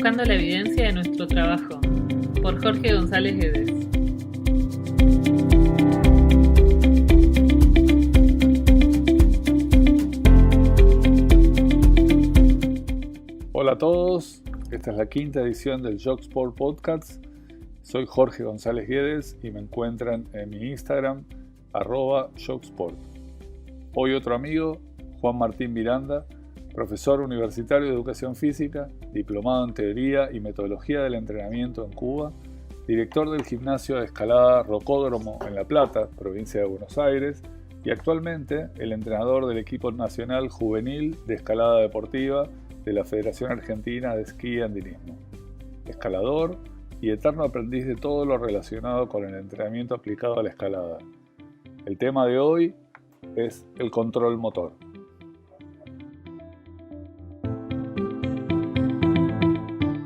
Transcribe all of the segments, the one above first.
Buscando la evidencia de nuestro trabajo, por Jorge González Guedes. Hola a todos, esta es la quinta edición del JOGsport Podcast. Soy Jorge González Guedes y me encuentran en mi Instagram, @JOGsport. Hoy otro amigo, Juan Martín Miranda, profesor universitario de Educación Física, diplomado en Teoría y Metodología del Entrenamiento en Cuba, director del gimnasio de escalada Rocódromo en La Plata, provincia de Buenos Aires, y actualmente el entrenador del equipo nacional juvenil de escalada deportiva de la Federación Argentina de Esquí y Andinismo. Escalador y eterno aprendiz de todo lo relacionado con el entrenamiento aplicado a la escalada. El tema de hoy es el control motor.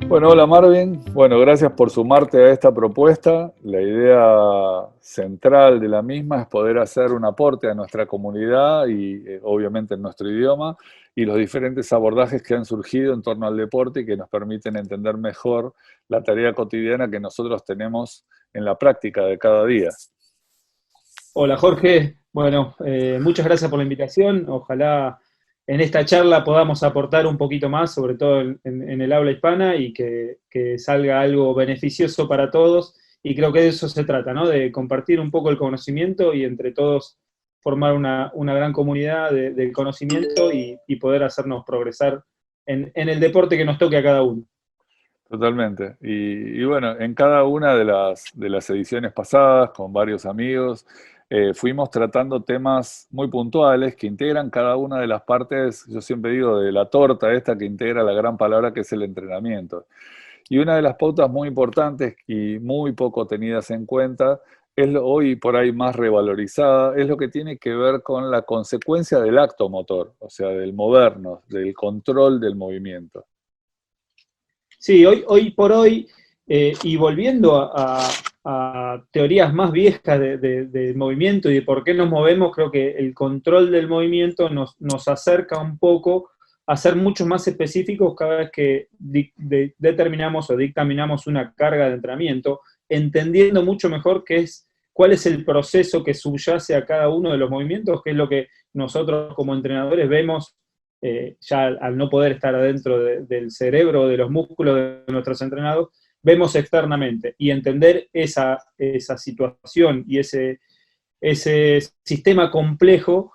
Bueno, hola Marvin. Bueno, gracias por sumarte a esta propuesta. La idea central de la misma es poder hacer un aporte a nuestra comunidad y obviamente en nuestro idioma y los diferentes abordajes que han surgido en torno al deporte y que nos permiten entender mejor la tarea cotidiana que nosotros tenemos en la práctica de cada día. Hola Jorge, bueno, muchas gracias por la invitación. Ojalá en esta charla podamos aportar un poquito más, sobre todo en el habla hispana, y que salga algo beneficioso para todos. Y creo que de eso se trata, ¿no? De compartir un poco el conocimiento y entre todos formar una gran comunidad del conocimiento y poder hacernos progresar en el deporte que nos toque a cada uno. Totalmente. Y bueno, en cada una de las ediciones pasadas, con varios amigos, fuimos tratando temas muy puntuales que integran cada una de las partes, yo siempre digo, de la torta esta que integra la gran palabra que es el entrenamiento. Y una de las pautas muy importantes y muy poco tenidas en cuenta, es hoy por ahí más revalorizada, es lo que tiene que ver con la consecuencia del acto motor, o sea, del movernos, del control del movimiento. Sí, hoy por hoy, y volviendo a teorías más viejas del movimiento y de por qué nos movemos, creo que el control del movimiento nos acerca un poco a ser mucho más específicos cada vez que determinamos o dictaminamos una carga de entrenamiento, entendiendo mucho mejor cuál es el proceso que subyace a cada uno de los movimientos, que es lo que nosotros como entrenadores vemos. Ya al no poder estar adentro del cerebro o de los músculos de nuestros entrenados, vemos externamente, y entender esa situación y ese sistema complejo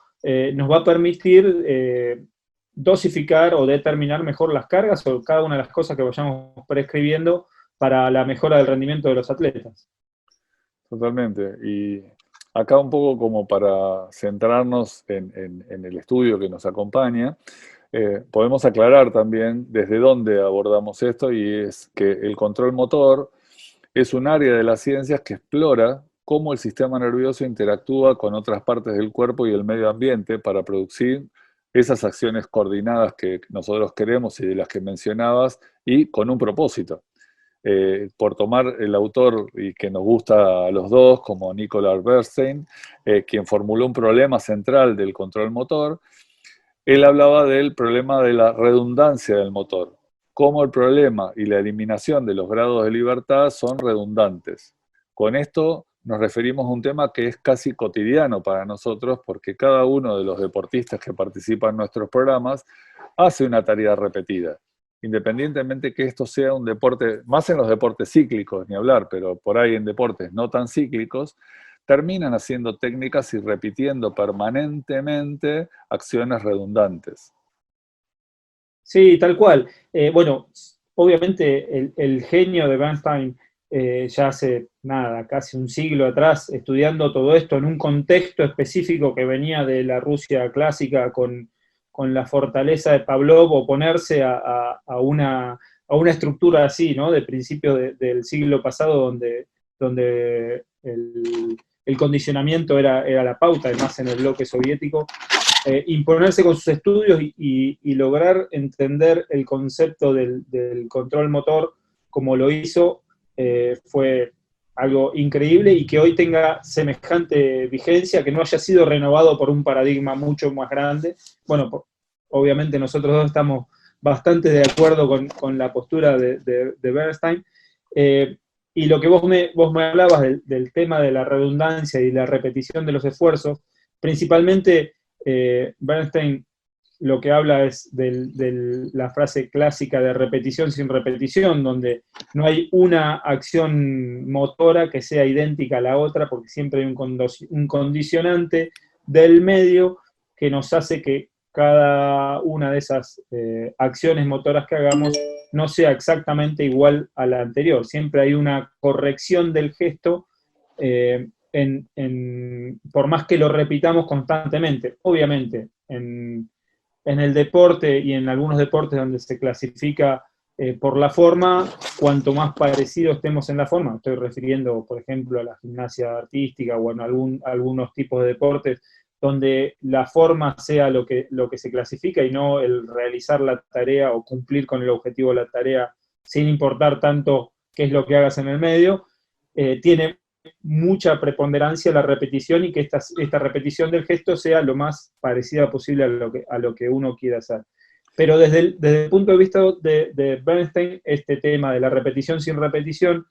nos va a permitir dosificar o determinar mejor las cargas o cada una de las cosas que vayamos prescribiendo para la mejora del rendimiento de los atletas. Totalmente. Y acá un poco como para centrarnos en el estudio que nos acompaña, podemos aclarar también desde dónde abordamos esto, y es que el control motor es un área de las ciencias que explora cómo el sistema nervioso interactúa con otras partes del cuerpo y el medio ambiente para producir esas acciones coordinadas que nosotros queremos y de las que mencionabas, y con un propósito. Por tomar el autor y que nos gusta a los dos, como Nicholas Bernstein, quien formuló un problema central del control motor. Él hablaba del problema de la redundancia del motor, cómo el problema y la eliminación de los grados de libertad son redundantes. Con esto nos referimos a un tema que es casi cotidiano para nosotros, porque cada uno de los deportistas que participan en nuestros programas hace una tarea repetida. Independientemente que esto sea un deporte, más en los deportes cíclicos, ni hablar, pero por ahí en deportes no tan cíclicos, terminan haciendo técnicas y repitiendo permanentemente acciones redundantes. Sí, tal cual. Bueno, obviamente el genio de Bernstein ya hace nada, casi un siglo atrás, estudiando todo esto en un contexto específico que venía de la Rusia clásica con la fortaleza de Pavlov, oponerse a una estructura así, ¿no? De principio del siglo pasado, donde el condicionamiento era la pauta, además en el bloque soviético. Imponerse con sus estudios y lograr entender el concepto del control motor como lo hizo, fue algo increíble, y que hoy tenga semejante vigencia, que no haya sido renovado por un paradigma mucho más grande. Bueno, obviamente nosotros dos estamos bastante de acuerdo con la postura de Bernstein. Y lo que vos me hablabas del tema de la redundancia y la repetición de los esfuerzos, principalmente Bernstein lo que habla es de la frase clásica de repetición sin repetición, donde no hay una acción motora que sea idéntica a la otra, porque siempre hay un condicionante del medio que nos hace que cada una de esas acciones motoras que hagamos no sea exactamente igual a la anterior. Siempre hay una corrección del gesto, por más que lo repitamos constantemente. Obviamente, en el deporte y en algunos deportes donde se clasifica por la forma, cuanto más parecido estemos en la forma, estoy refiriendo, por ejemplo, a la gimnasia artística o en algunos tipos de deportes, donde la forma sea lo que se clasifica y no el realizar la tarea o cumplir con el objetivo de la tarea sin importar tanto qué es lo que hagas en el medio, tiene mucha preponderancia la repetición y que esta repetición del gesto sea lo más parecida posible a lo que uno quiera hacer. Pero desde el punto de vista de Bernstein, este tema de la repetición sin repetición,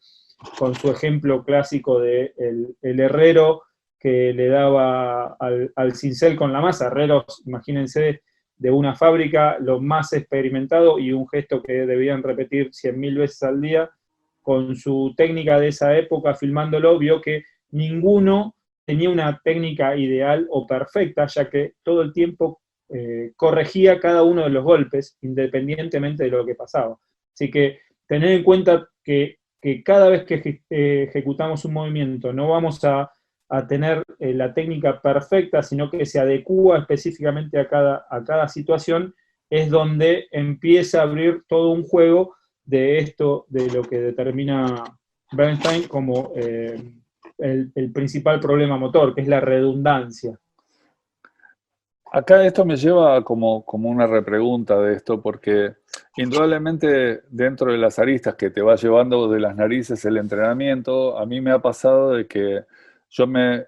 con su ejemplo clásico de el herrero que le daba al cincel con la masa, herreros, imagínense, de una fábrica, lo más experimentado y un gesto que debían repetir 100.000 veces al día, con su técnica de esa época, filmándolo, vio que ninguno tenía una técnica ideal o perfecta, ya que todo el tiempo corregía cada uno de los golpes, independientemente de lo que pasaba. Así que tener en cuenta que cada vez que ejecutamos un movimiento no vamos a tener la técnica perfecta, sino que se adecúa específicamente a cada situación, es donde empieza a abrir todo un juego de esto, de lo que determina Bernstein como el principal problema motor, que es la redundancia. Acá esto me lleva como una repregunta de esto, porque indudablemente dentro de las aristas que te va llevando de las narices el entrenamiento, a mí me ha pasado de que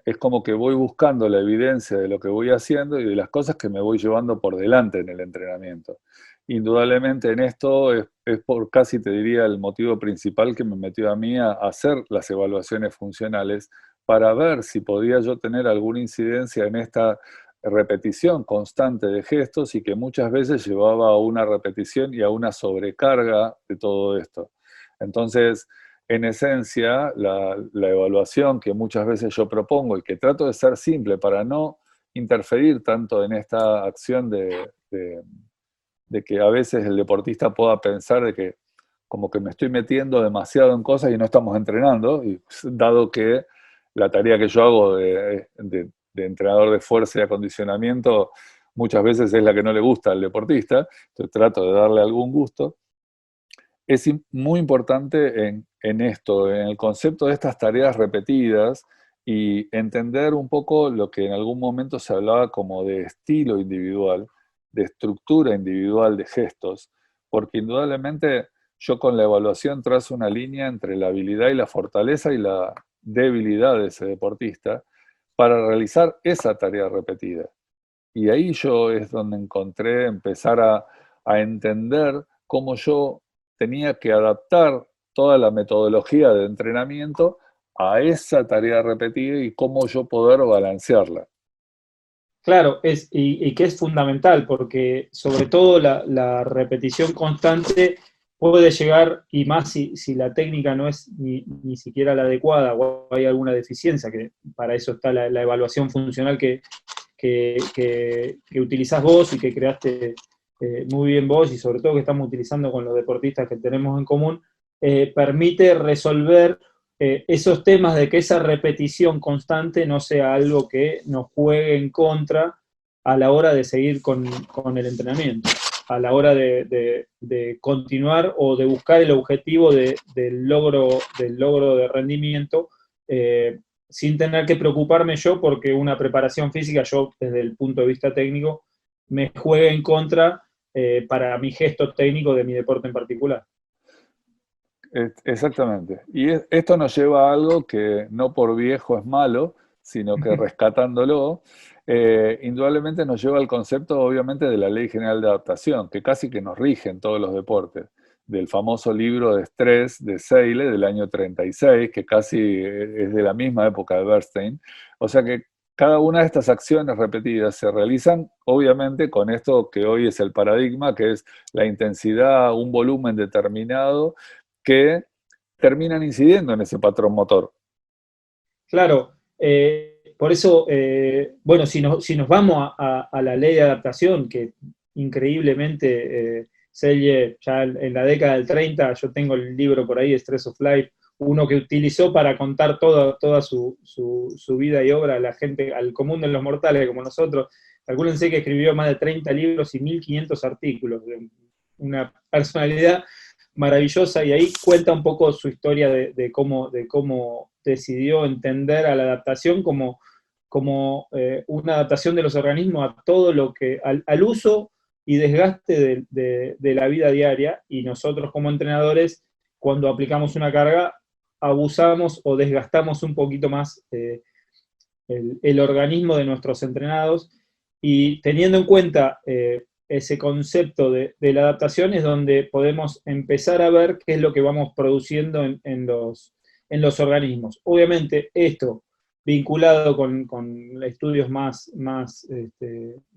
es como que voy buscando la evidencia de lo que voy haciendo y de las cosas que me voy llevando por delante en el entrenamiento. Indudablemente en esto es por casi te diría el motivo principal que me metió a mí a hacer las evaluaciones funcionales para ver si podía yo tener alguna incidencia en esta repetición constante de gestos y que muchas veces llevaba a una repetición y a una sobrecarga de todo esto. Entonces, en esencia, la evaluación que muchas veces yo propongo y que trato de ser simple para no interferir tanto en esta acción de que a veces el deportista pueda pensar de que como que me estoy metiendo demasiado en cosas y no estamos entrenando, y dado que la tarea que yo hago de entrenador de fuerza y acondicionamiento muchas veces es la que no le gusta al deportista, entonces trato de darle algún gusto. Es muy importante en esto, en el concepto de estas tareas repetidas y entender un poco lo que en algún momento se hablaba como de estilo individual, de estructura individual de gestos, porque indudablemente yo con la evaluación trazo una línea entre la habilidad y la fortaleza y la debilidad de ese deportista para realizar esa tarea repetida. Y ahí yo es donde empezar a entender cómo yo tenía que adaptar toda la metodología de entrenamiento a esa tarea repetida y cómo yo poder balancearla. Claro, y que es fundamental, porque sobre todo la repetición constante puede llegar, y más si la técnica no es ni siquiera la adecuada o hay alguna deficiencia, que para eso está la evaluación funcional que utilizás vos y que creaste muy bien vos, y sobre todo que estamos utilizando con los deportistas que tenemos en común, permite resolver esos temas de que esa repetición constante no sea algo que nos juegue en contra a la hora de seguir con el entrenamiento, a la hora de continuar o de buscar el objetivo del logro de rendimiento, sin tener que preocuparme yo porque una preparación física, yo desde el punto de vista técnico, me juegue en contra para mi gesto técnico de mi deporte en particular. Exactamente. Y esto nos lleva a algo que no por viejo es malo, sino que rescatándolo, indudablemente nos lleva al concepto, obviamente, de la Ley General de Adaptación, que casi que nos rige en todos los deportes, del famoso libro de estrés de Seyle del año 36, que casi es de la misma época de Bernstein. O sea que cada una de estas acciones repetidas se realizan, obviamente, con esto que hoy es el paradigma, que es la intensidad, un volumen determinado, que terminan incidiendo en ese patrón motor. Claro, por eso, bueno, si nos vamos a la ley de adaptación, que increíblemente Selye, ya en la década del 30, yo tengo el libro por ahí, Stress of Life, uno que utilizó para contar toda su vida y obra a la gente, al común de los mortales como nosotros. Calcúlense que escribió más de 30 libros y 1500 artículos, una personalidad maravillosa, y ahí cuenta un poco su historia de cómo decidió entender a la adaptación como una adaptación de los organismos a todo lo que, al uso y desgaste de la vida diaria, y nosotros como entrenadores, cuando aplicamos una carga, abusamos o desgastamos un poquito más el organismo de nuestros entrenados, y teniendo en cuenta ese concepto de la adaptación es donde podemos empezar a ver qué es lo que vamos produciendo en los organismos. Obviamente esto vinculado con estudios más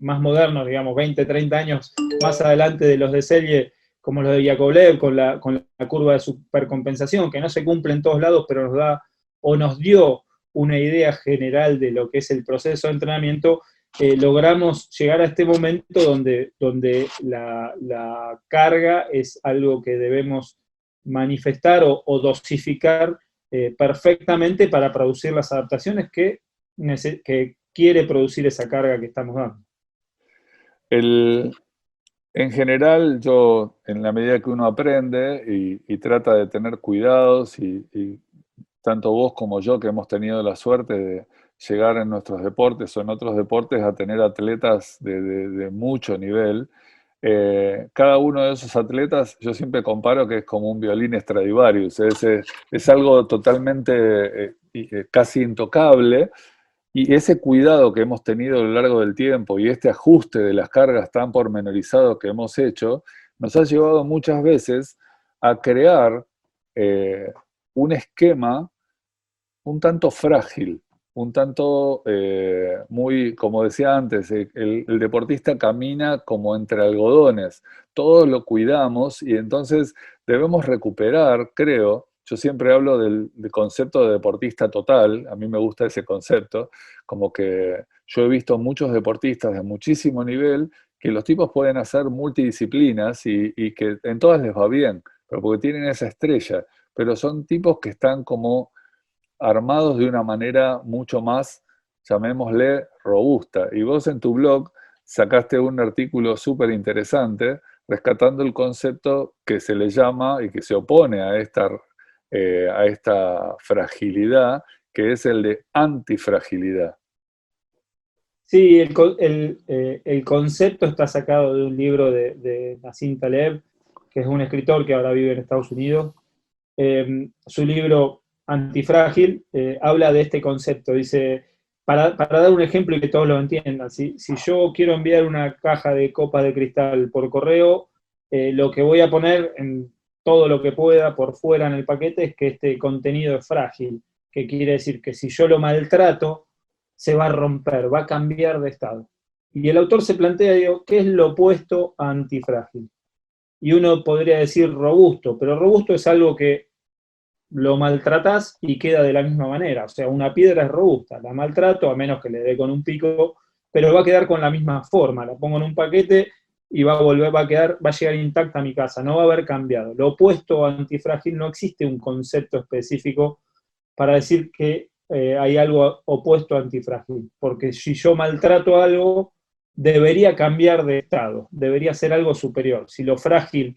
modernos, digamos, 20, 30 años más adelante de los de Selye, como los de Yakovlev, con la curva de supercompensación, que no se cumple en todos lados, pero nos dio una idea general de lo que es el proceso de entrenamiento. Logramos llegar a este momento donde la carga es algo que debemos manifestar o dosificar perfectamente para producir las adaptaciones que quiere producir esa carga que estamos dando. En general, yo, en la medida que uno aprende y trata de tener cuidados, y tanto vos como yo, que hemos tenido la suerte de llegar en nuestros deportes o en otros deportes a tener atletas de mucho nivel, cada uno de esos atletas, yo siempre comparo que es como un violín Stradivarius, es algo totalmente casi intocable, y ese cuidado que hemos tenido a lo largo del tiempo y este ajuste de las cargas tan pormenorizado que hemos hecho, nos ha llevado muchas veces a crear un esquema un tanto frágil, un tanto muy, como decía antes, el deportista camina como entre algodones, todos lo cuidamos y entonces debemos recuperar, creo, yo siempre hablo del concepto de deportista total, a mí me gusta ese concepto, como que yo he visto muchos deportistas de muchísimo nivel que los tipos pueden hacer multidisciplinas y que en todas les va bien, pero porque tienen esa estrella, pero son tipos que están como armados de una manera mucho más, llamémosle, robusta. Y vos en tu blog sacaste un artículo súper interesante rescatando el concepto que se le llama y que se opone a esta fragilidad, que es el de antifragilidad. Sí, el concepto está sacado de un libro de Nassim Taleb, que es un escritor que ahora vive en Estados Unidos. Su libro Antifrágil habla de este concepto. Dice, para dar un ejemplo y que todos lo entiendan, si yo quiero enviar una caja de copas de cristal por correo, lo que voy a poner en todo lo que pueda por fuera en el paquete es que este contenido es frágil, que quiere decir que si yo lo maltrato, se va a romper, va a cambiar de estado. Y el autor se plantea, digo, ¿qué es lo opuesto a antifrágil? Y uno podría decir robusto, pero robusto es algo que lo maltratás y queda de la misma manera. O sea, una piedra es robusta, la maltrato, a menos que le dé con un pico, pero va a quedar con la misma forma. La pongo en un paquete y va a llegar intacta a mi casa, no va a haber cambiado. Lo opuesto a antifrágil, no existe un concepto específico para decir que hay algo opuesto a antifrágil, porque si yo maltrato algo, debería cambiar de estado, debería ser algo superior. Si lo frágil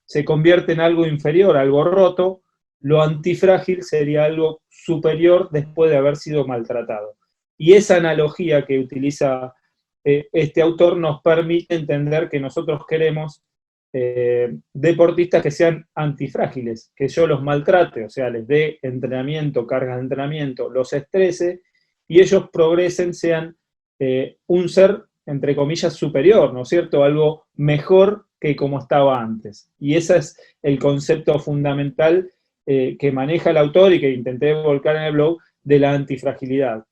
se convierte en algo inferior, algo roto, lo antifrágil sería algo superior después de haber sido maltratado. Y esa analogía que utiliza este autor nos permite entender que nosotros queremos deportistas que sean antifrágiles, que yo los maltrate, o sea, les dé entrenamiento, cargas de entrenamiento, los estrese, y ellos progresen, sean un ser, entre comillas, superior, ¿no es cierto? Algo mejor que como estaba antes. Y ese es el concepto fundamental que maneja el autor y que intenté volcar en el blog de la antifragilidad.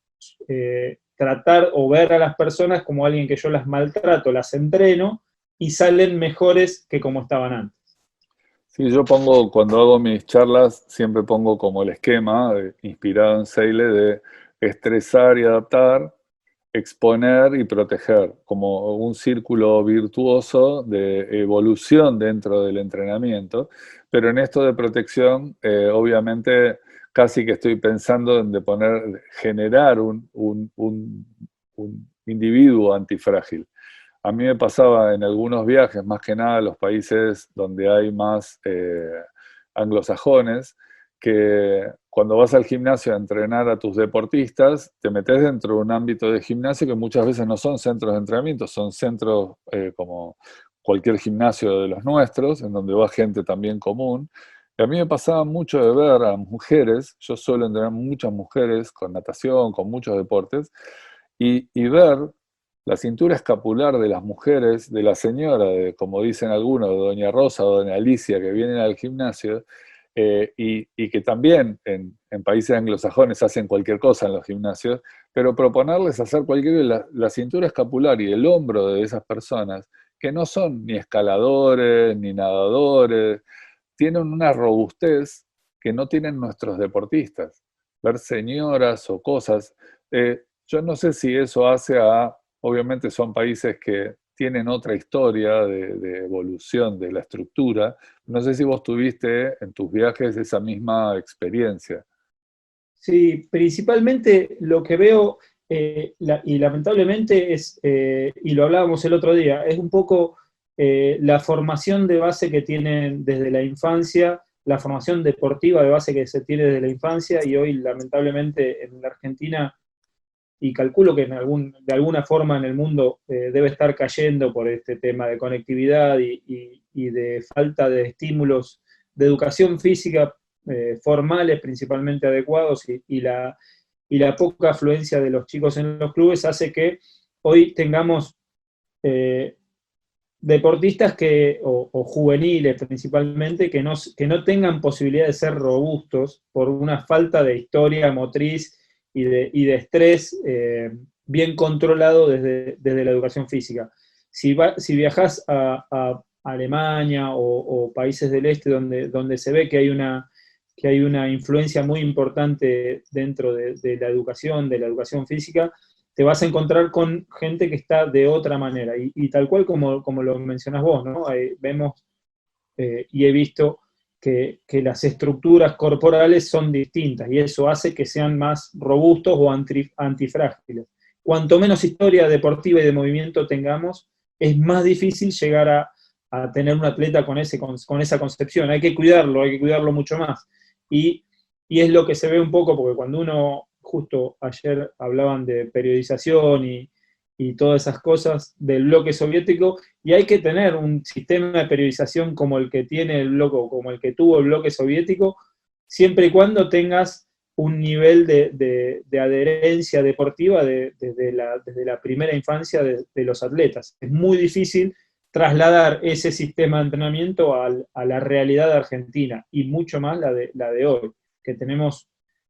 Tratar o ver a las personas como alguien que yo las maltrato, las entreno y salen mejores que como estaban antes. Sí, yo pongo, cuando hago mis charlas, siempre pongo como el esquema, inspirado en Seyle, de estresar y adaptar, exponer y proteger, como un círculo virtuoso de evolución dentro del entrenamiento, pero en esto de protección, obviamente, casi que estoy pensando en generar un individuo antifrágil. A mí me pasaba en algunos viajes, más que nada en los países donde hay más anglosajones, que cuando vas al gimnasio a entrenar a tus deportistas, te metes dentro de un ámbito de gimnasio que muchas veces no son centros de entrenamiento, son centros como cualquier gimnasio de los nuestros, en donde va gente también común. Y a mí me pasaba mucho de ver a mujeres, yo suelo entrenar muchas mujeres con natación, con muchos deportes, y ver la cintura escapular de las mujeres, de la señora, como dicen algunos, de doña Rosa o doña Alicia, que vienen al gimnasio, y que también en países anglosajones hacen cualquier cosa en los gimnasios, pero proponerles hacer la cintura escapular y el hombro de esas personas, que no son ni escaladores, ni nadadores, tienen una robustez que no tienen nuestros deportistas. Ver señoras o cosas. Yo no sé si eso hace obviamente son países que tienen otra historia de evolución de la estructura. No sé si vos tuviste en tus viajes esa misma experiencia. Sí, principalmente lo que veo, y lamentablemente es, y lo hablábamos el otro día, es un poco la formación de base que tienen desde la infancia, la formación deportiva de base que se tiene desde la infancia, y hoy lamentablemente en la Argentina, y calculo que de alguna forma en el mundo debe estar cayendo por este tema de conectividad y de falta de estímulos de educación física formales, principalmente adecuados, y la poca afluencia de los chicos en los clubes hace que hoy tengamos eh, deportistas o juveniles principalmente que no tengan posibilidad de ser robustos por una falta de historia motriz y de estrés bien controlado desde la educación física. Si viajas a Alemania o países del este donde se ve que hay una influencia muy importante dentro de la educación física, te vas a encontrar con gente que está de otra manera. Y tal cual como lo mencionás vos, ¿no? Vemos y he visto que las estructuras corporales son distintas y eso hace que sean más robustos o antifrágiles. Cuanto menos historia deportiva y de movimiento tengamos, es más difícil llegar a tener un atleta con esa concepción. Hay que cuidarlo mucho más. Y, y es lo que se ve un poco, porque cuando uno, justo ayer hablaban de periodización y todas esas cosas del bloque soviético, y hay que tener un sistema de periodización como el que tiene el bloque, como el que tuvo el bloque soviético, siempre y cuando tengas un nivel de adherencia deportiva desde la primera infancia de los atletas. Es muy difícil trasladar ese sistema de entrenamiento a la realidad argentina, y mucho más la de hoy, que tenemos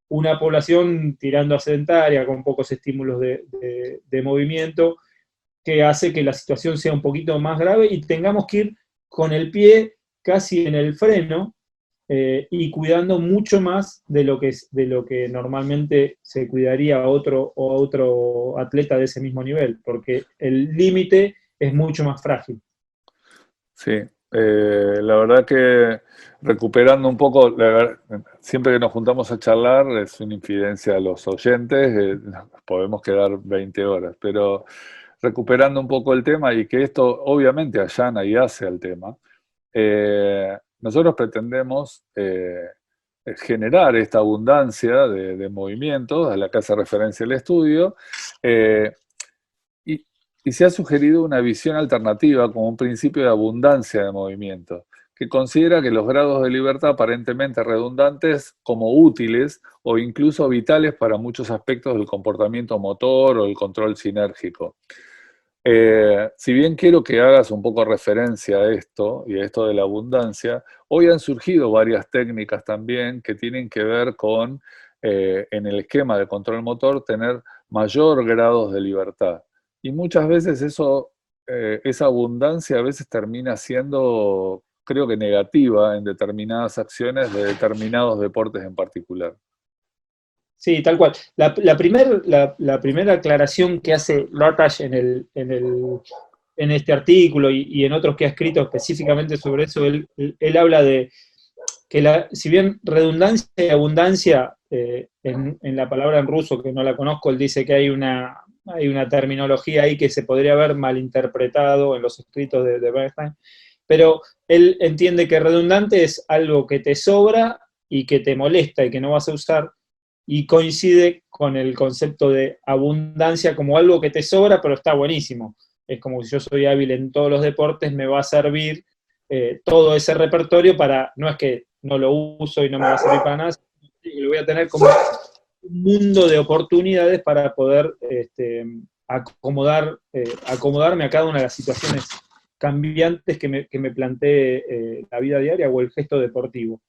una población tirando a sedentaria, con pocos estímulos de movimiento, que hace que la situación sea un poquito más grave y tengamos que ir con el pie casi en el freno y cuidando mucho más de lo que normalmente se cuidaría a otro atleta de ese mismo nivel, porque el límite es mucho más frágil. Sí, la verdad que recuperando un poco, siempre que nos juntamos a charlar es una infidencia a los oyentes, podemos quedar 20 horas, pero recuperando un poco el tema y que esto obviamente allana y hace al tema, nosotros pretendemos generar esta abundancia de movimientos, a la que hace referencia el estudio, eh, y, y se ha sugerido una visión alternativa como un principio de abundancia de movimiento, que considera que los grados de libertad aparentemente redundantes como útiles o incluso vitales para muchos aspectos del comportamiento motor o el control sinérgico. Si bien quiero que hagas un poco referencia a esto y a esto de la abundancia, hoy han surgido varias técnicas también que tienen que ver con, en el esquema de control motor, tener mayor grados de libertad. Y muchas veces eso, esa abundancia a veces termina siendo, creo que negativa en determinadas acciones de determinados deportes en particular. Sí, tal cual. La primera aclaración que hace Latash en este artículo y en otros que ha escrito específicamente sobre eso, él habla de que si bien redundancia y abundancia, en la palabra en ruso, que no la conozco, él dice que hay una terminología ahí que se podría haber malinterpretado en los escritos de Bernstein, pero él entiende que redundante es algo que te sobra y que te molesta y que no vas a usar, y coincide con el concepto de abundancia como algo que te sobra, pero está buenísimo. Es como si yo soy hábil en todos los deportes, me va a servir todo ese repertorio para, no es que no lo uso y no me va a servir para nada, lo voy a tener como un mundo de oportunidades para poder acomodarme a cada una de las situaciones cambiantes que me plantee la vida diaria o el gesto deportivo.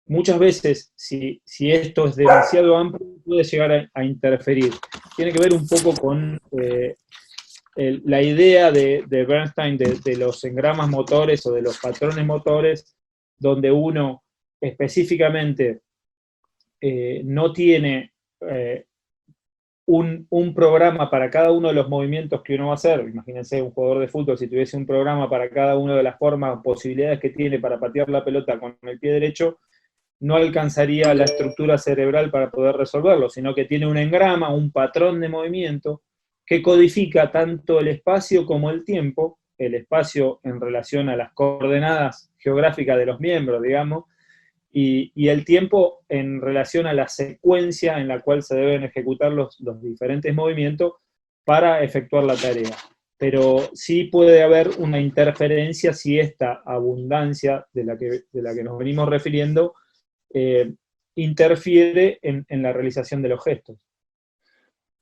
Muchas veces, si esto es demasiado amplio, puede llegar a interferir. Tiene que ver un poco con la idea de Bernstein de los engramas motores o de los patrones motores, donde uno específicamente no tiene un programa para cada uno de los movimientos que uno va a hacer. Imagínense un jugador de fútbol, si tuviese un programa para cada una de las formas o posibilidades que tiene para patear la pelota con el pie derecho, no alcanzaría la estructura cerebral para poder resolverlo, sino que tiene un engrama, un patrón de movimiento que codifica tanto el espacio como el tiempo, el espacio en relación a las coordenadas geográficas de los miembros, digamos, y el tiempo en relación a la secuencia en la cual se deben ejecutar los diferentes movimientos para efectuar la tarea. Pero sí puede haber una interferencia si esta abundancia de la que nos venimos refiriendo interfiere en la realización de los gestos.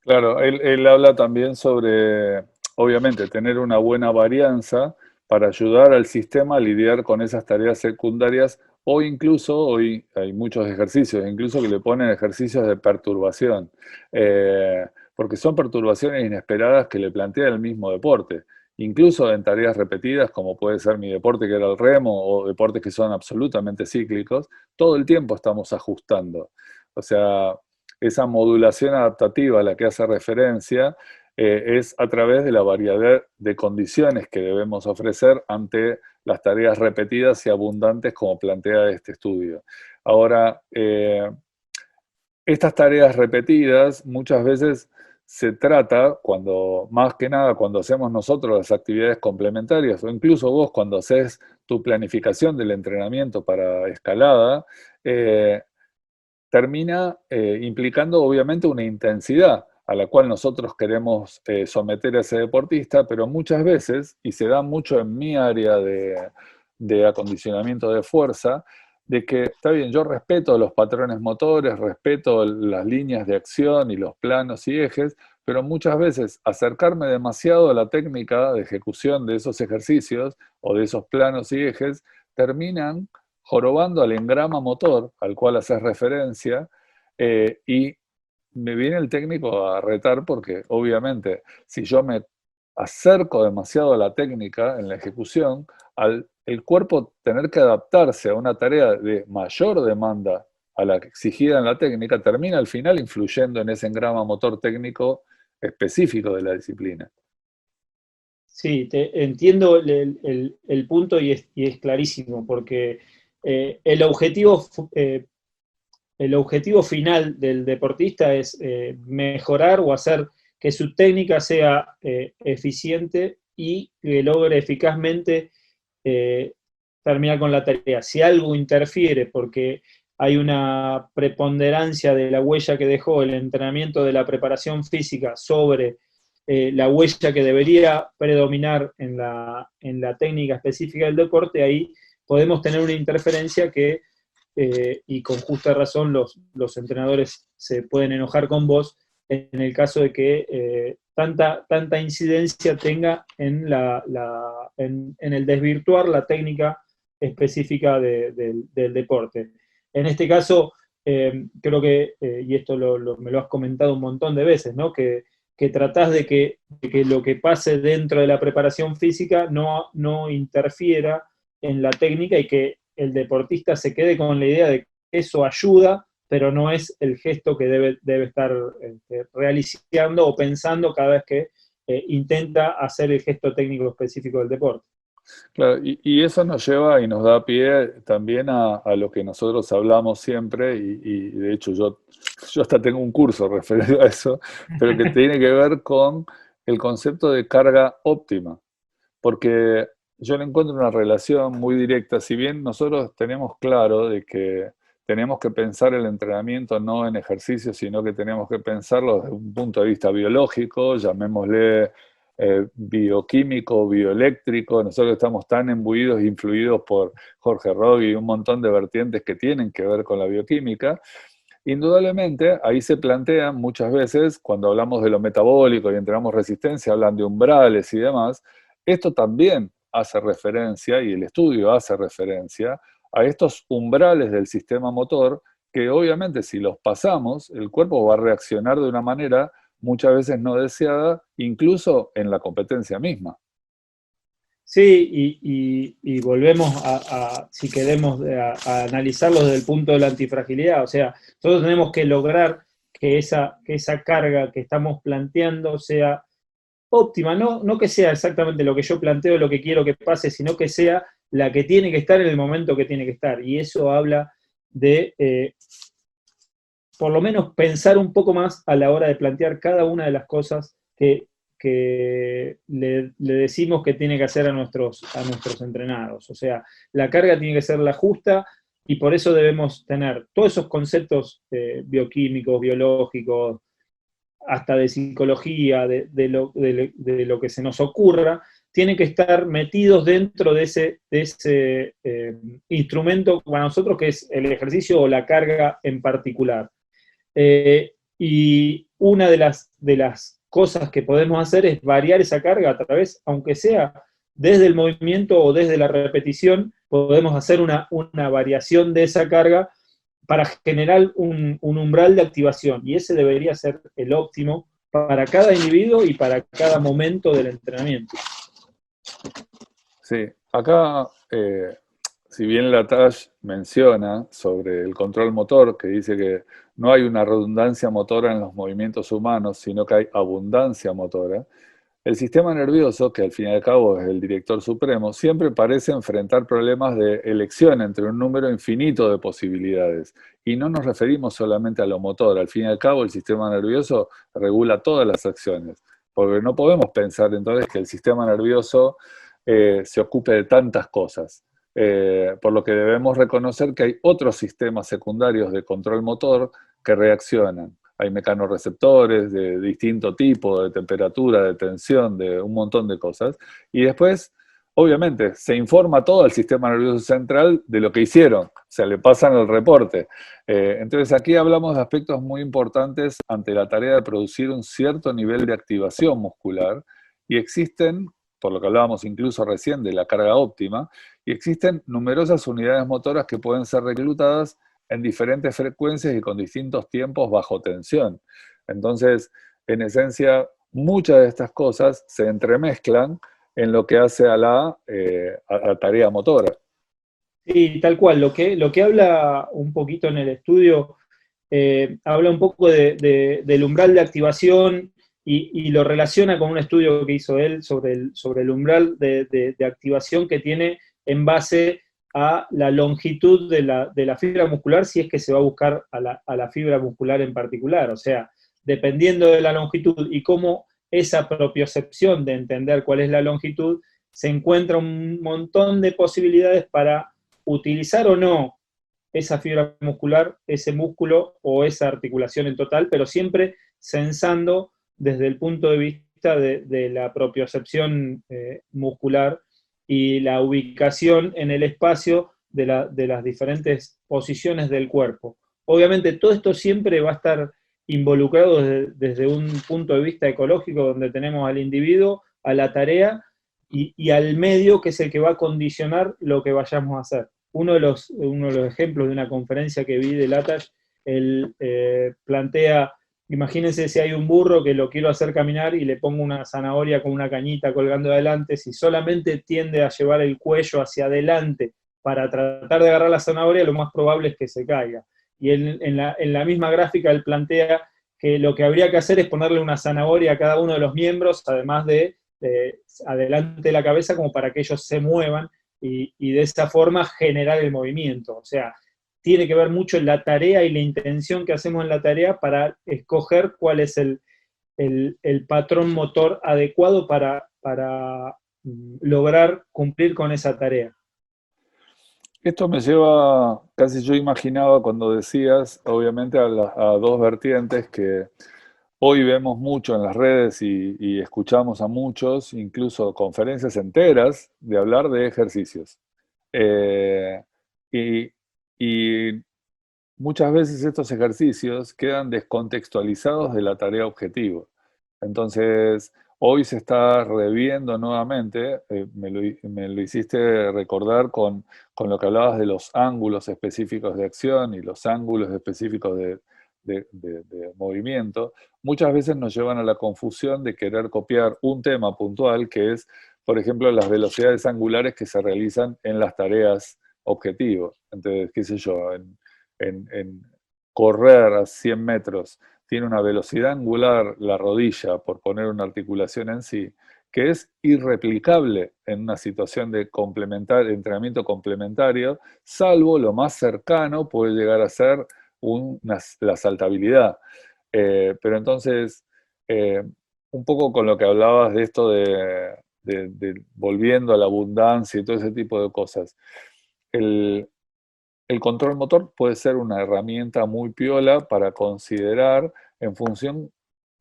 Claro, él habla también sobre, obviamente, tener una buena varianza para ayudar al sistema a lidiar con esas tareas secundarias, o incluso, hoy hay muchos ejercicios, incluso que le ponen ejercicios de perturbación, porque son perturbaciones inesperadas que le plantea el mismo deporte, incluso en tareas repetidas, como puede ser mi deporte que era el remo, o deportes que son absolutamente cíclicos, todo el tiempo estamos ajustando. O sea, esa modulación adaptativa a la que hace referencia es a través de la variedad de condiciones que debemos ofrecer ante las tareas repetidas y abundantes como plantea este estudio. Ahora, estas tareas repetidas muchas veces se trata, más que nada cuando hacemos nosotros las actividades complementarias, o incluso vos cuando haces tu planificación del entrenamiento para escalada, termina implicando obviamente una intensidad a la cual nosotros queremos someter a ese deportista, pero muchas veces, y se da mucho en mi área de acondicionamiento de fuerza, de que está bien, yo respeto los patrones motores, respeto las líneas de acción y los planos y ejes, pero muchas veces acercarme demasiado a la técnica de ejecución de esos ejercicios o de esos planos y ejes terminan jorobando al engrama motor al cual haces referencia, y me viene el técnico a retar porque obviamente si yo me acerco demasiado a la técnica en la ejecución, al el cuerpo tener que adaptarse a una tarea de mayor demanda a la exigida en la técnica, termina al final influyendo en ese engrama motor técnico específico de la disciplina. Sí, entiendo el punto y es clarísimo, porque el objetivo final del deportista es mejorar o hacer que su técnica sea eficiente y que logre eficazmente terminar con la tarea. Si algo interfiere porque hay una preponderancia de la huella que dejó el entrenamiento de la preparación física sobre la huella que debería predominar en la técnica específica del deporte, ahí podemos tener una interferencia que, y con justa razón, los entrenadores se pueden enojar con vos en el caso de que tanta incidencia tenga en el desvirtuar la técnica específica del deporte. En este caso, creo que, y esto me lo has comentado un montón de veces, ¿no? Que tratás de que lo que pase dentro de la preparación física no interfiera en la técnica y que el deportista se quede con la idea de que eso ayuda, pero no es el gesto que debe estar realizando o pensando cada vez que intenta hacer el gesto técnico específico del deporte. Claro, y eso nos lleva y nos da pie también a lo que nosotros hablamos siempre, y de hecho yo hasta tengo un curso referido a eso, pero que tiene que ver con el concepto de carga óptima, porque yo le encuentro una relación muy directa, si bien nosotros tenemos claro de que tenemos que pensar el entrenamiento no en ejercicio, sino que tenemos que pensarlo desde un punto de vista biológico, llamémosle bioquímico, bioeléctrico. Nosotros estamos tan imbuidos e influidos por Jorge Rogge y un montón de vertientes que tienen que ver con la bioquímica. Indudablemente, ahí se plantean muchas veces, cuando hablamos de lo metabólico y entrenamos resistencia, hablan de umbrales y demás. Esto también hace referencia, y el estudio hace referencia, a estos umbrales del sistema motor, que obviamente si los pasamos, el cuerpo va a reaccionar de una manera muchas veces no deseada, incluso en la competencia misma. Sí, y volvemos si queremos, a analizarlo desde el punto de la antifragilidad. O sea, nosotros tenemos que lograr que esa carga que estamos planteando sea óptima, no que sea exactamente lo que yo planteo, lo que quiero que pase, sino que sea la que tiene que estar en el momento que tiene que estar. Y eso habla de, por lo menos, pensar un poco más a la hora de plantear cada una de las cosas que le decimos que tiene que hacer a nuestros entrenados. O sea, la carga tiene que ser la justa y por eso debemos tener todos esos conceptos bioquímicos, biológicos, hasta de psicología, de lo que se nos ocurra, tienen que estar metidos dentro de ese instrumento para nosotros que es el ejercicio o la carga en particular. Y una de las cosas que podemos hacer es variar esa carga a través, aunque sea desde el movimiento o desde la repetición, podemos hacer una variación de esa carga para generar un umbral de activación, y ese debería ser el óptimo para cada individuo y para cada momento del entrenamiento. Sí, acá, si bien Latage menciona sobre el control motor, que dice que no hay una redundancia motora en los movimientos humanos, sino que hay abundancia motora, el sistema nervioso, que al fin y al cabo es el director supremo, siempre parece enfrentar problemas de elección entre un número infinito de posibilidades. Y no nos referimos solamente a lo motor, al fin y al cabo el sistema nervioso regula todas las acciones, porque no podemos pensar entonces que el sistema nervioso se ocupe de tantas cosas. Por lo que debemos reconocer que hay otros sistemas secundarios de control motor que reaccionan. Hay mecanorreceptores de distinto tipo, de temperatura, de tensión, de un montón de cosas. Y después, obviamente, se informa todo al sistema nervioso central de lo que hicieron. O sea, le pasan el reporte. Entonces, aquí hablamos de aspectos muy importantes ante la tarea de producir un cierto nivel de activación muscular. Y existen, por lo que hablábamos incluso recién de la carga óptima, y existen numerosas unidades motoras que pueden ser reclutadas en diferentes frecuencias y con distintos tiempos bajo tensión. Entonces, en esencia, muchas de estas cosas se entremezclan en lo que hace a la tarea motora. Sí, tal cual. Lo que habla un poquito en el estudio, habla un poco del umbral de activación y lo relaciona con un estudio que hizo él sobre el umbral de activación que tiene en base a la longitud de la fibra muscular, si es que se va a buscar a la fibra muscular en particular. O sea, dependiendo de la longitud y cómo esa propiocepción de entender cuál es la longitud, se encuentra un montón de posibilidades para utilizar o no esa fibra muscular, ese músculo o esa articulación en total, pero siempre censando desde el punto de vista vista de la propiocepción muscular y la ubicación en el espacio de las diferentes posiciones del cuerpo. Obviamente todo esto siempre va a estar involucrado desde un punto de vista ecológico, donde tenemos al individuo, a la tarea y al medio, que es el que va a condicionar lo que vayamos a hacer. Uno de los ejemplos de una conferencia que vi de Latash, él plantea, imagínense si hay un burro que lo quiero hacer caminar y le pongo una zanahoria con una cañita colgando adelante, si solamente tiende a llevar el cuello hacia adelante para tratar de agarrar la zanahoria, lo más probable es que se caiga. Y en la misma gráfica él plantea que lo que habría que hacer es ponerle una zanahoria a cada uno de los miembros, además de adelante de la cabeza, como para que ellos se muevan y de esa forma generar el movimiento. O sea, tiene que ver mucho la tarea y la intención que hacemos en la tarea para escoger cuál es el patrón motor adecuado para lograr cumplir con esa tarea. Esto me lleva, casi yo imaginaba cuando decías, obviamente, a dos vertientes que hoy vemos mucho en las redes y escuchamos a muchos, incluso conferencias enteras, de hablar de ejercicios. Y muchas veces estos ejercicios quedan descontextualizados de la tarea objetivo. Entonces, hoy se está reviendo nuevamente, me lo hiciste recordar con lo que hablabas de los ángulos específicos de acción y los ángulos específicos de movimiento. Muchas veces nos llevan a la confusión de querer copiar un tema puntual, que es, por ejemplo, las velocidades angulares que se realizan en las tareas objetivo. Entonces, qué sé yo, en correr a 100 metros tiene una velocidad angular la rodilla, por poner una articulación en sí, que es irreplicable en una situación de entrenamiento complementario, salvo lo más cercano puede llegar a ser la saltabilidad. Pero entonces, un poco con lo que hablabas de esto de volviendo a la abundancia y todo ese tipo de cosas, el control motor puede ser una herramienta muy piola para considerar en función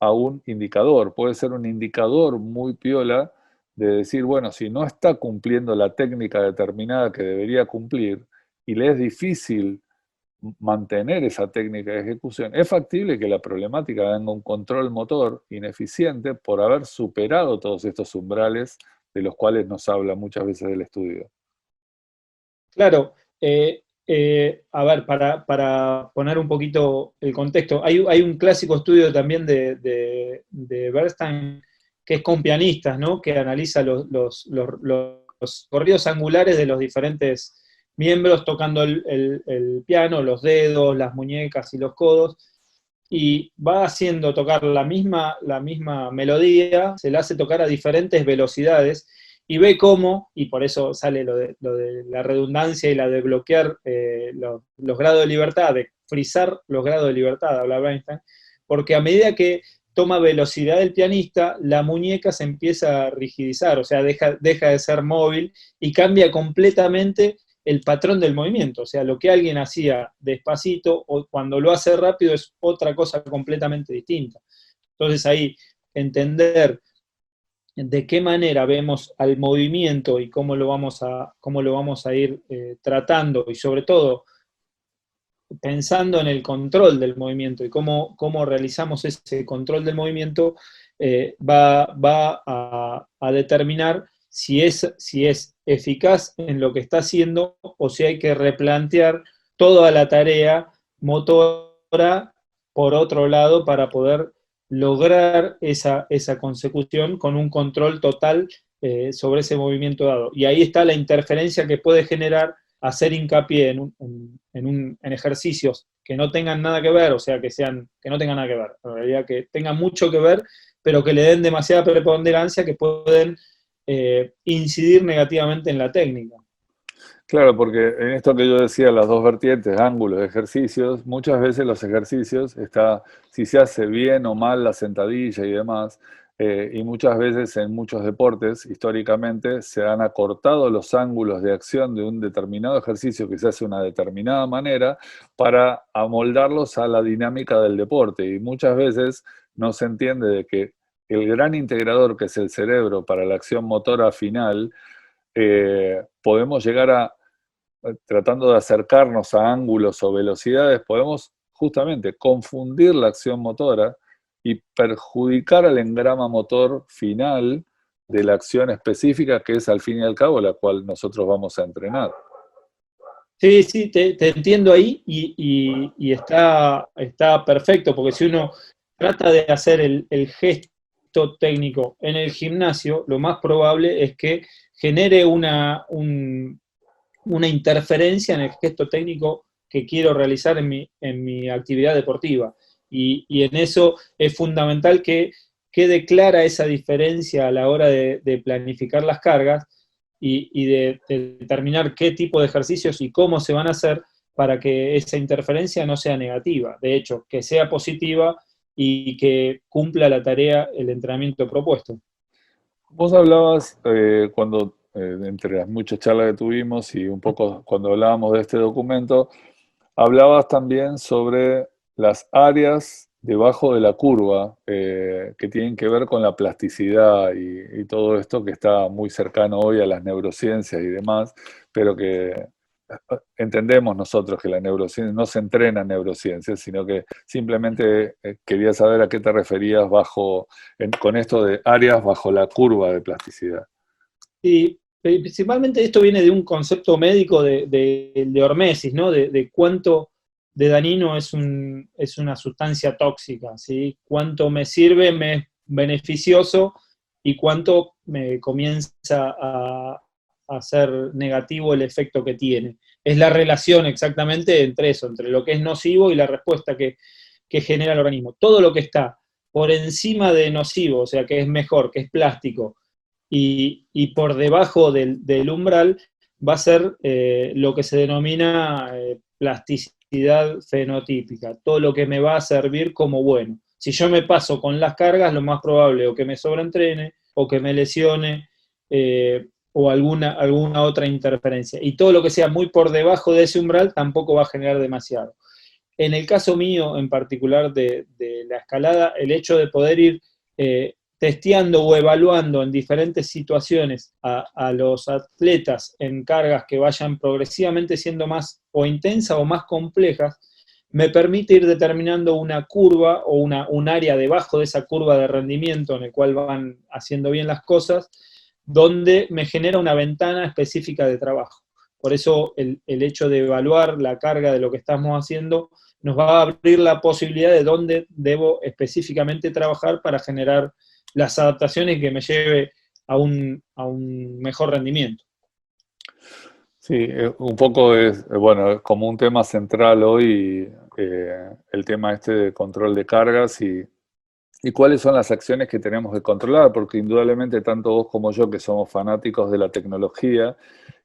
a un indicador. Puede ser un indicador muy piola de decir, bueno, si no está cumpliendo la técnica determinada que debería cumplir y le es difícil mantener esa técnica de ejecución, es factible que la problemática venga un control motor ineficiente por haber superado todos estos umbrales de los cuales nos habla muchas veces del estudio. Claro, a ver, para poner un poquito el contexto, hay un clásico estudio también de Bernstein, que es con pianistas, ¿no? Que analiza los corridos angulares de los diferentes miembros tocando el piano, los dedos, las muñecas y los codos, y va haciendo tocar la misma melodía, se la hace tocar a diferentes velocidades, y ve cómo, y por eso sale lo de la redundancia y la de bloquear los grados de libertad, de frizar los grados de libertad, habla Einstein, porque a medida que toma velocidad el pianista, la muñeca se empieza a rigidizar, o sea, deja de ser móvil y cambia completamente el patrón del movimiento. O sea, lo que alguien hacía despacito, o cuando lo hace rápido, es otra cosa completamente distinta. Entonces ahí, entender de qué manera vemos al movimiento y cómo lo vamos a ir tratando, y sobre todo pensando en el control del movimiento y cómo realizamos ese control del movimiento, va a determinar si es eficaz en lo que está haciendo o si hay que replantear toda la tarea motora por otro lado para poder lograr esa consecución con un control total sobre ese movimiento dado. Y ahí está la interferencia que puede generar hacer hincapié en ejercicios que no tengan nada que ver, o sea, que no tengan nada que ver, en realidad que tengan mucho que ver, pero que le den demasiada preponderancia, que pueden incidir negativamente en la técnica. Claro, porque en esto que yo decía, las dos vertientes, ángulos, ejercicios, muchas veces los ejercicios, si se hace bien o mal la sentadilla y demás, y muchas veces en muchos deportes, históricamente, se han acortado los ángulos de acción de un determinado ejercicio que se hace de una determinada manera para amoldarlos a la dinámica del deporte. Y muchas veces no se entiende de que el gran integrador que es el cerebro para la acción motora final, podemos llegar a, tratando de acercarnos a ángulos o velocidades, podemos justamente confundir la acción motora y perjudicar al engrama motor final de la acción específica, que es al fin y al cabo la cual nosotros vamos a entrenar. Sí, sí, te entiendo ahí y está perfecto, porque si uno trata de hacer el gesto técnico en el gimnasio, lo más probable es que genere una interferencia en el gesto técnico que quiero realizar en mi actividad deportiva. Y en eso es fundamental que quede clara esa diferencia a la hora de planificar las cargas y de determinar qué tipo de ejercicios y cómo se van a hacer para que esa interferencia no sea negativa. De hecho, que sea positiva y que cumpla la tarea, el entrenamiento propuesto. Vos hablabas cuando, entre las muchas charlas que tuvimos y un poco cuando hablábamos de este documento, hablabas también sobre las áreas debajo de la curva que tienen que ver con la plasticidad y todo esto que está muy cercano hoy a las neurociencias y demás, pero que entendemos nosotros que la neurociencia no se entrena en neurociencias, sino que simplemente quería saber a qué te referías con esto de áreas bajo la curva de plasticidad. Sí, principalmente esto viene de un concepto médico de hormesis, ¿no? De cuánto de dañino es una sustancia tóxica, ¿sí? Cuánto me sirve, me es beneficioso y cuánto me comienza a ser negativo el efecto que tiene. Es la relación exactamente entre eso, entre lo que es nocivo y la respuesta que genera el organismo. Todo lo que está por encima de nocivo, o sea, que es mejor, que es plástico, y por debajo del umbral va a ser lo que se denomina plasticidad fenotípica, todo lo que me va a servir como bueno. Si yo me paso con las cargas, lo más probable o que me sobreentrene, o que me lesione, o alguna otra interferencia. Y todo lo que sea muy por debajo de ese umbral tampoco va a generar demasiado. En el caso mío en particular de la escalada, el hecho de poder ir testeando o evaluando en diferentes situaciones a los atletas en cargas que vayan progresivamente siendo más o intensas o más complejas, me permite ir determinando una curva o un área debajo de esa curva de rendimiento en el cual van haciendo bien las cosas, donde me genera una ventana específica de trabajo. Por eso el hecho de evaluar la carga de lo que estamos haciendo nos va a abrir la posibilidad de dónde debo específicamente trabajar para generar las adaptaciones que me lleve a un mejor rendimiento. Sí, un poco bueno, es como un tema central hoy el tema este de control de cargas y cuáles son las acciones que tenemos que controlar, porque indudablemente tanto vos como yo, que somos fanáticos de la tecnología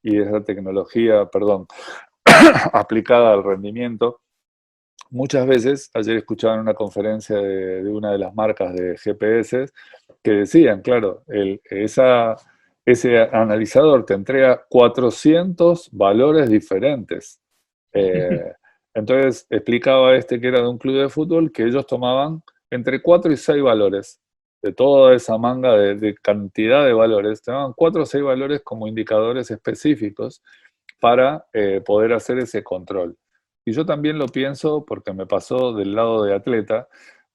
y de esa tecnología, perdón, aplicada al rendimiento, muchas veces, ayer escuchaba en una conferencia de una de las marcas de GPS, que decían, claro, ese analizador te entrega 400 valores diferentes. Entonces explicaba que era de un club de fútbol que ellos tomaban entre 4 y 6 valores de toda esa manga de cantidad de valores. Tomaban 4 o 6 valores como indicadores específicos para poder hacer ese control. Y yo también lo pienso porque me pasó del lado de atleta,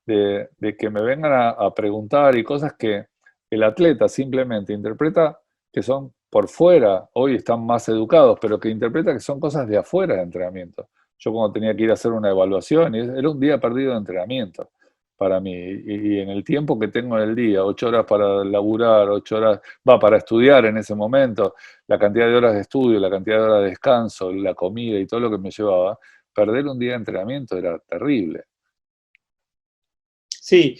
de que me vengan a preguntar y cosas que el atleta simplemente interpreta que son por fuera, hoy están más educados, pero que interpreta que son cosas de afuera de entrenamiento. Yo cuando tenía que ir a hacer una evaluación, era un día perdido de entrenamiento para mí. Y en el tiempo que tengo en el día, 8 horas para laburar, 8 horas, para estudiar en ese momento, la cantidad de horas de estudio, la cantidad de horas de descanso, la comida y todo lo que me llevaba, perder un día de entrenamiento era terrible. Sí,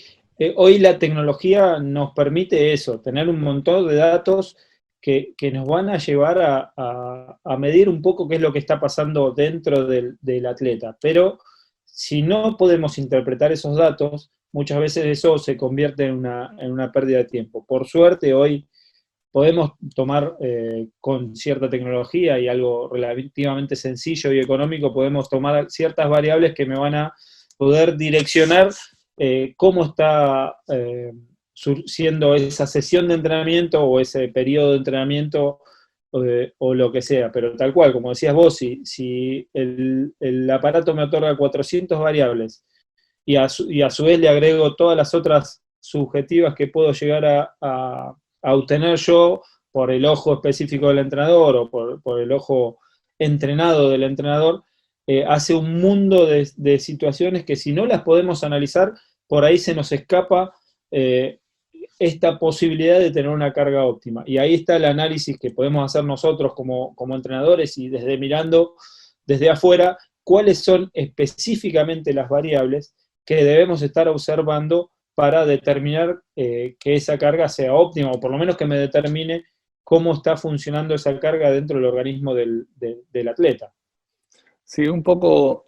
hoy la tecnología nos permite eso, tener un montón de datos que nos van a llevar a medir un poco qué es lo que está pasando dentro del atleta. Pero si no podemos interpretar esos datos, muchas veces eso se convierte en una pérdida de tiempo. Por suerte, hoy podemos tomar con cierta tecnología y algo relativamente sencillo y económico, podemos tomar ciertas variables que me van a poder direccionar cómo está siendo esa sesión de entrenamiento o ese periodo de entrenamiento o lo que sea, pero tal cual, como decías vos, si el aparato me otorga 400 variables y a su vez le agrego todas las otras subjetivas que puedo llegar a obtener yo por el ojo específico del entrenador o por el ojo entrenado del entrenador, hace un mundo de situaciones que si no las podemos analizar, por ahí se nos escapa esta posibilidad de tener una carga óptima. Y ahí está el análisis que podemos hacer nosotros como entrenadores y mirando desde afuera, cuáles son específicamente las variables que debemos estar observando para determinar que esa carga sea óptima, o por lo menos que me determine cómo está funcionando esa carga dentro del organismo del atleta. Sí, un poco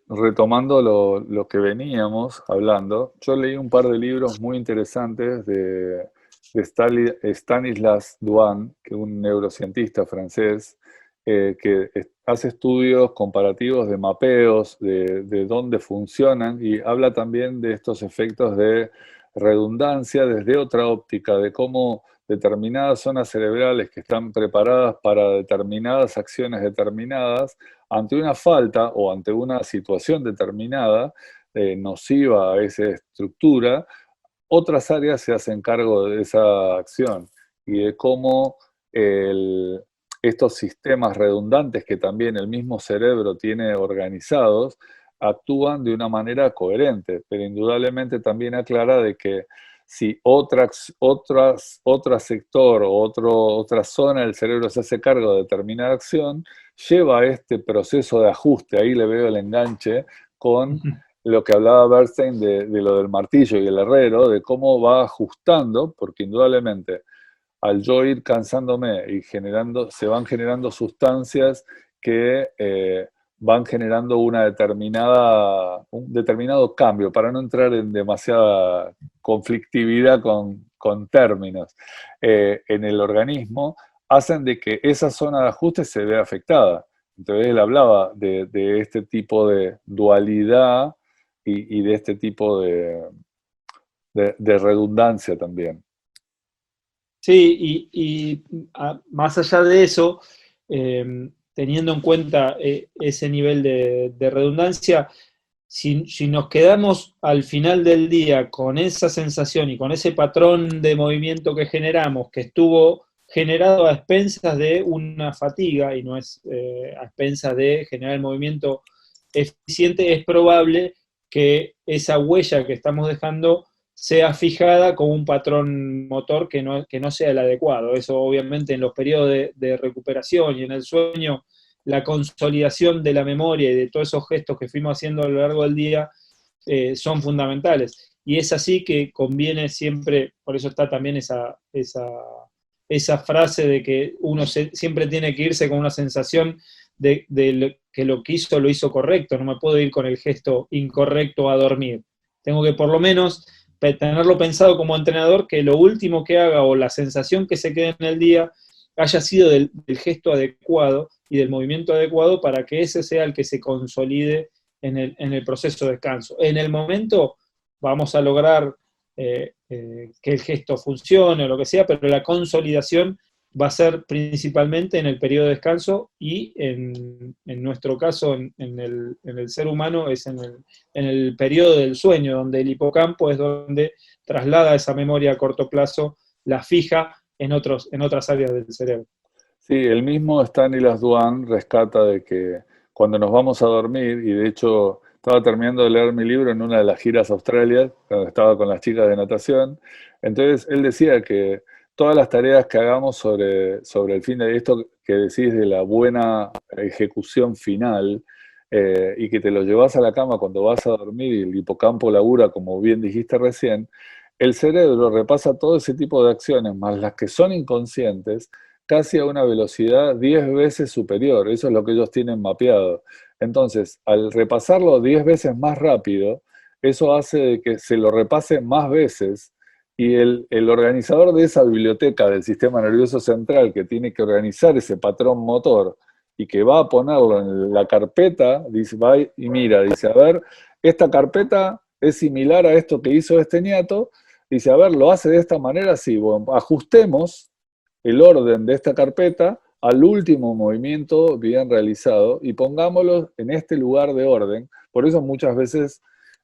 retomando lo que veníamos hablando, yo leí un par de libros muy interesantes de Stanislas Dehaene, que es un neurocientista francés, que hace estudios comparativos de mapeos, de dónde funcionan, y habla también de estos efectos de redundancia desde otra óptica, de cómo determinadas zonas cerebrales que están preparadas para determinadas acciones determinadas, ante una falta o ante una situación determinada, nociva a esa estructura, otras áreas se hacen cargo de esa acción y de cómo estos sistemas redundantes que también el mismo cerebro tiene organizados actúan de una manera coherente, pero indudablemente también aclara de que si otro sector o otra zona del cerebro se hace cargo de determinada acción, lleva a este proceso de ajuste, ahí le veo el enganche con lo que hablaba Bernstein de lo del martillo y el herrero, de cómo va ajustando, porque indudablemente al yo ir cansándome y se van generando sustancias que van generando un determinado cambio, para no entrar en demasiada conflictividad con términos en el organismo, hacen de que esa zona de ajuste se vea afectada. Entonces él hablaba de este tipo de dualidad y de este tipo de redundancia también. Sí, más allá de eso, teniendo en cuenta ese nivel de redundancia, si nos quedamos al final del día con esa sensación y con ese patrón de movimiento que generamos, que estuvo generado a expensas de una fatiga y no es a expensas de generar el movimiento eficiente, es probable que esa huella que estamos dejando sea fijada con un patrón motor que no sea el adecuado. Eso obviamente en los periodos de recuperación y en el sueño, la consolidación de la memoria y de todos esos gestos que fuimos haciendo a lo largo del día son fundamentales. Y es así que conviene siempre, por eso está también esa frase de que uno siempre tiene que irse con una sensación de que lo que hizo lo hizo correcto, no me puedo ir con el gesto incorrecto a dormir. Tengo que por lo menos tenerlo pensado como entrenador, que lo último que haga o la sensación que se quede en el día haya sido del gesto adecuado y del movimiento adecuado para que ese sea el que se consolide en el proceso de descanso. En el momento vamos a lograr que el gesto funcione o lo que sea, pero la consolidación va a ser principalmente en el periodo de descanso y en nuestro caso, en el ser humano, es en el periodo del sueño, donde el hipocampo es donde traslada esa memoria a corto plazo, la fija en otras áreas del cerebro. Sí, el mismo Stanislas Dehaene rescata de que cuando nos vamos a dormir, y de hecho estaba terminando de leer mi libro en una de las giras a Australia, cuando estaba con las chicas de natación, entonces él decía que todas las tareas que hagamos sobre el fin de esto que decís de la buena ejecución final, y que te lo llevas a la cama cuando vas a dormir y el hipocampo labura, como bien dijiste recién, el cerebro repasa todo ese tipo de acciones, más las que son inconscientes, casi a una velocidad 10 veces superior. Eso es lo que ellos tienen mapeado. Entonces, al repasarlo 10 veces más rápido, eso hace que se lo repase más veces y el organizador de esa biblioteca del sistema nervioso central que tiene que organizar ese patrón motor y que va a ponerlo en la carpeta, dice, va y mira, dice, a ver, esta carpeta es similar a esto que hizo este niato, dice, a ver, ¿lo hace de esta manera? Sí, bueno, ajustemos el orden de esta carpeta al último movimiento bien realizado y pongámoslo en este lugar de orden. Por eso muchas veces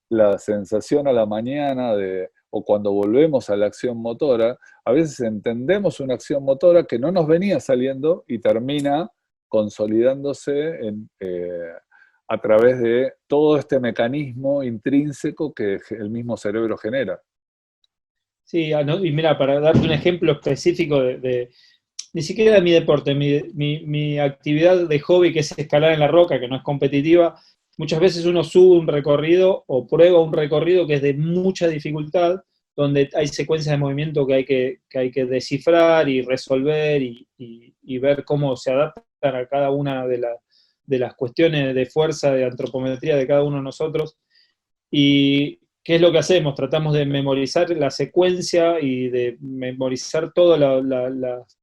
la sensación a la mañana o cuando volvemos a la acción motora, a veces entendemos una acción motora que no nos venía saliendo y termina consolidándose a través de todo este mecanismo intrínseco que el mismo cerebro genera. Sí, y mira, para darte un ejemplo específico ni siquiera de mi deporte, mi actividad de hobby, que es escalar en la roca, que no es competitiva, muchas veces uno sube un recorrido o prueba un recorrido que es de mucha dificultad, donde hay secuencias de movimiento que hay que descifrar y resolver y ver cómo se adaptan a cada una de las cuestiones de fuerza, de antropometría de cada uno de nosotros. ¿Y qué es lo que hacemos? Tratamos de memorizar la secuencia y de memorizar todas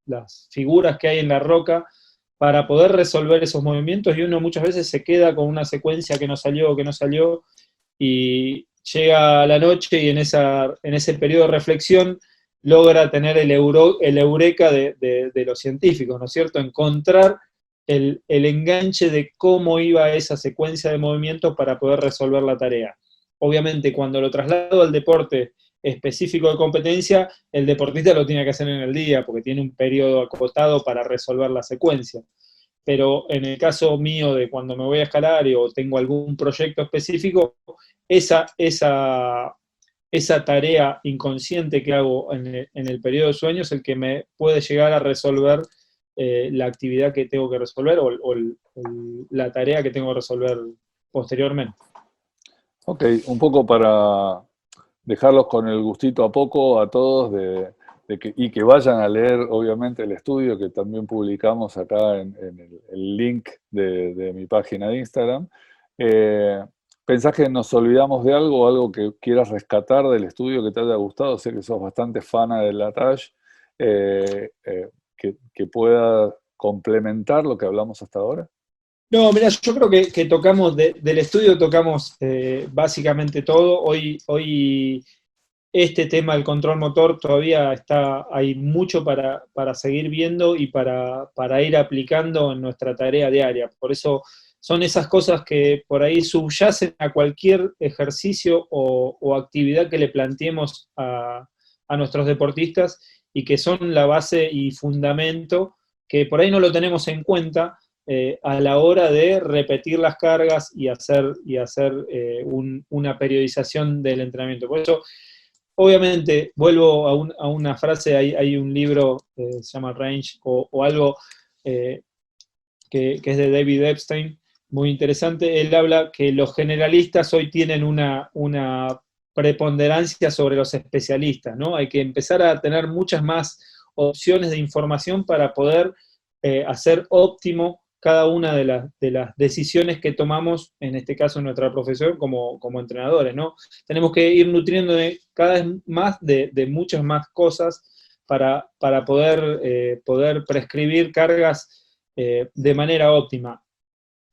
las figuras que hay en la roca para poder resolver esos movimientos, y uno muchas veces se queda con una secuencia que no salió, y llega a la noche y en ese periodo de reflexión logra tener el eureka de los científicos, ¿no es cierto? Encontrar el enganche de cómo iba esa secuencia de movimientos para poder resolver la tarea. Obviamente, cuando lo traslado al deporte específico de competencia, el deportista lo tiene que hacer en el día, porque tiene un periodo acotado para resolver la secuencia. Pero en el caso mío de cuando me voy a escalar o tengo algún proyecto específico, esa tarea inconsciente que hago en el periodo de sueño es el que me puede llegar a resolver la actividad que tengo que resolver o la tarea que tengo que resolver posteriormente. Ok, un poco para dejarlos con el gustito a poco a todos y que vayan a leer, obviamente, el estudio que también publicamos acá en el link de mi página de Instagram. ¿Pensás que nos olvidamos de algo que quieras rescatar del estudio que te haya gustado? Sé que sos bastante fana de Latage, que pueda complementar lo que hablamos hasta ahora. No, mira, yo creo que tocamos, del estudio tocamos básicamente todo. Hoy este tema del control motor todavía hay mucho para seguir viendo y para ir aplicando en nuestra tarea diaria. Por eso son esas cosas que por ahí subyacen a cualquier ejercicio o actividad que le planteemos a nuestros deportistas, y que son la base y fundamento que por ahí no lo tenemos en cuenta a la hora de repetir las cargas y hacer una periodización del entrenamiento. Por eso, obviamente, vuelvo a una frase, hay un libro, se llama Range, o algo que es de David Epstein, muy interesante. Él habla que los generalistas hoy tienen una preponderancia sobre los especialistas, ¿no? Hay que empezar a tener muchas más opciones de información para poder hacer óptimo cada una de las decisiones que tomamos, en este caso en nuestra profesión, como entrenadores, ¿no? Tenemos que ir nutriendo cada vez más de muchas más cosas para poder prescribir cargas de manera óptima.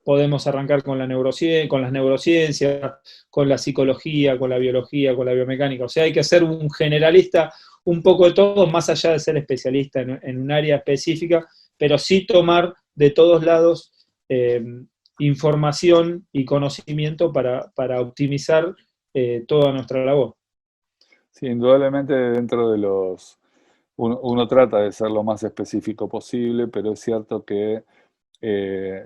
Podemos arrancar con las neurociencias, con la psicología, con la biología, con la biomecánica. O sea, hay que ser un generalista un poco de todo, más allá de ser especialista en un área específica, pero sí tomar de todos lados información y conocimiento para optimizar toda nuestra labor. Sí, indudablemente dentro de uno trata de ser lo más específico posible, pero es cierto que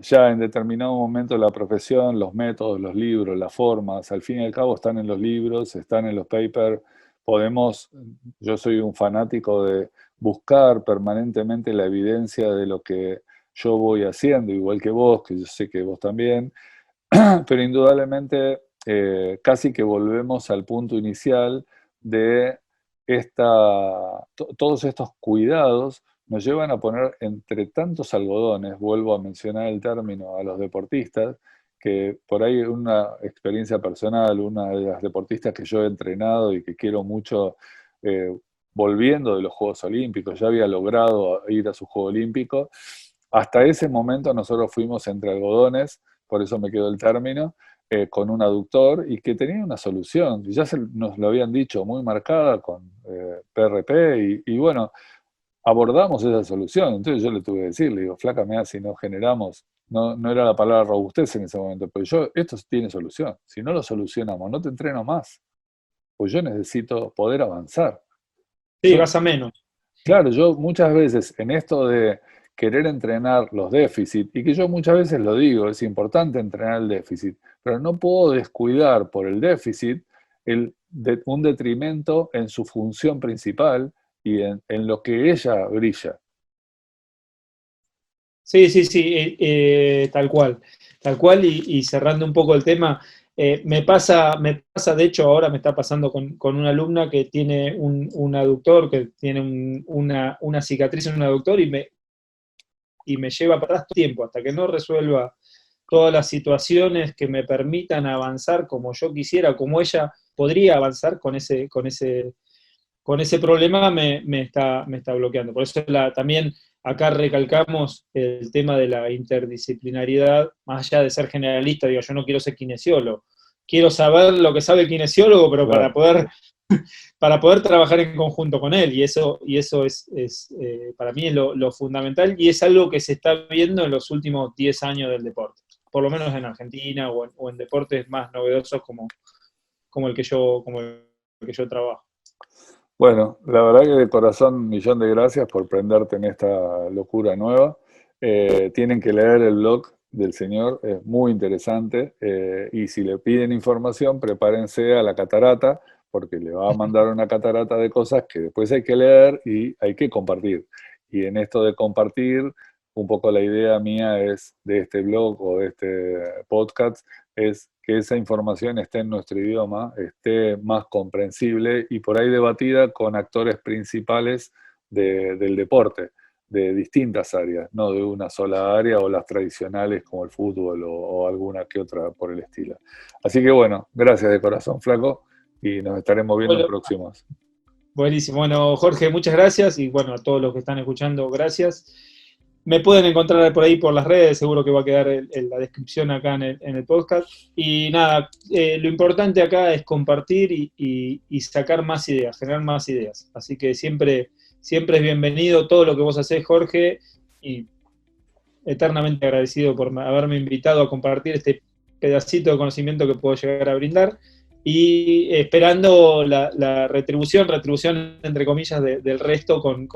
ya en determinado momento la profesión, los métodos, los libros, las formas, al fin y al cabo están en los libros, están en los papers. Yo soy un fanático de buscar permanentemente la evidencia de lo que yo voy haciendo, igual que vos, que yo sé que vos también, pero indudablemente casi que volvemos al punto inicial de todos estos cuidados nos llevan a poner entre tantos algodones, vuelvo a mencionar el término, a los deportistas, que por ahí una experiencia personal, una de las deportistas que yo he entrenado y que quiero mucho, volviendo de los Juegos Olímpicos, ya había logrado ir a su Juego Olímpico, hasta ese momento nosotros fuimos entre algodones, por eso me quedó el término, con un aductor y que tenía una solución, ya nos lo habían dicho, muy marcada, con PRP, y bueno, abordamos esa solución. Entonces yo le tuve que decir, le digo, flaca, mirá, si no generamos, no era la palabra robustez en ese momento, pero esto tiene solución. Si no lo solucionamos, no te entreno más, pues yo necesito poder avanzar. Sí, vas a menos. Claro, yo muchas veces en esto de querer entrenar los déficits, y que yo muchas veces lo digo, es importante entrenar el déficit, pero no puedo descuidar por el déficit un detrimento en su función principal y en lo que ella brilla. Sí, tal cual, y cerrando un poco el tema, me pasa, de hecho ahora me está pasando con una alumna que tiene un aductor, que tiene una cicatriz en un aductor y me lleva para atrás tiempo, hasta que no resuelva todas las situaciones que me permitan avanzar como yo quisiera, como ella podría avanzar con ese problema, me está bloqueando. Por eso también acá recalcamos el tema de la interdisciplinariedad, más allá de ser generalista, digo, yo no quiero ser kinesiólogo, quiero saber lo que sabe el kinesiólogo, pero Claro. para poder trabajar en conjunto con él, y eso es para mí es lo fundamental, y es algo que se está viendo en los últimos 10 años del deporte, por lo menos en Argentina, o en deportes más novedosos como el que yo trabajo. Bueno, la verdad que de corazón, 1.000.000 de gracias por prenderte en esta locura nueva. Tienen que leer el blog del señor, es muy interesante, y si le piden información, prepárense a la catarata, porque le va a mandar una catarata de cosas que después hay que leer y hay que compartir. Y en esto de compartir, un poco la idea mía es de este blog o de este podcast, es que esa información esté en nuestro idioma, esté más comprensible y por ahí debatida con actores principales del deporte, de distintas áreas, no de una sola área o las tradicionales como el fútbol o alguna que otra por el estilo. Así que bueno, gracias de corazón, flaco, y nos estaremos viendo en próximos. Buenísimo. Bueno, Jorge, muchas gracias, y bueno, a todos los que están escuchando, gracias. Me pueden encontrar por ahí por las redes, seguro que va a quedar en la descripción acá en el podcast. Y nada, lo importante acá es compartir y sacar más ideas, generar más ideas. Así que siempre es bienvenido todo lo que vos hacés, Jorge, y eternamente agradecido por haberme invitado a compartir este pedacito de conocimiento que puedo llegar a brindar. Y esperando la retribución entre comillas, del resto con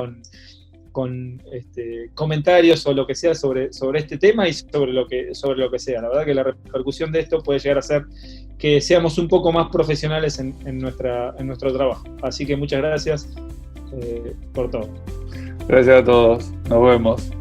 comentarios o lo que sea sobre este tema y sobre lo que sea. La verdad que la repercusión de esto puede llegar a ser que seamos un poco más profesionales en nuestro trabajo. Así que muchas gracias por todo. Gracias a todos. Nos vemos.